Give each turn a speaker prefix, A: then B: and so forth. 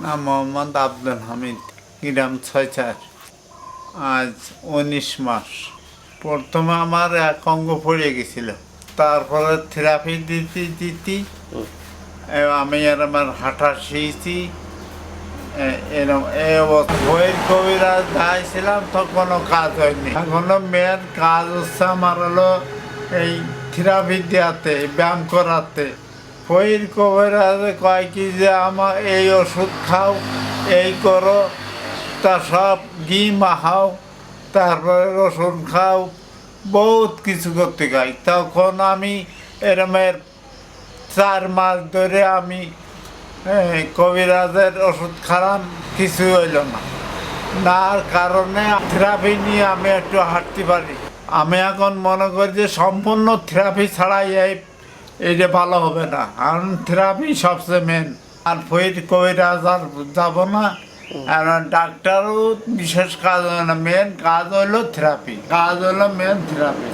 A: নাম মোহাম্মদ আব্দুল হামিদ, গ্রাম ৬-৪। আজ ১৯ মাস। প্রথমে আমার এক অঙ্গ পড়ে গেছিল, তারপরে থেরাপি দিতে দিতে আমি আর আমার হাঁটা শিখেছি। এরকম এই অবস্থা বইয়ের কবিরাজ যাইছিলাম তো কোনো কাজ হয়নি। এখনো মেন কাজ হচ্ছে আমার হলো এই থেরাপি দেওয়াতে, ব্যায়াম করাতে। বইয়ের কবিরাজে কয় কি যে আমার এই ওষুধ খাও, এই করো, তা সব ঘি মাখাও, তারপরে রসুন খাও, বহুত কিছু করতে গাই। তখন আমি এরমের ৪ মাস ধরে আমি কবিরাজের ওষুধ খারাপ কিছু হইল না। নার কারণে থেরাপি নিয়ে আমি একটু হাঁটতে পারি। আমি এখন মনে করি যে সম্পূর্ণ থেরাপি ছাড়াই এইটা ভালো হবে না, কারণ থেরাপি সবচেয়ে মেন। আর ফইর কবিরাজ আর যাব না, আর ডাক্তারও বিশেষ কাজ হয় না, মেন কাজ হইলো থেরাপি, কাজ হলো মেন থেরাপি।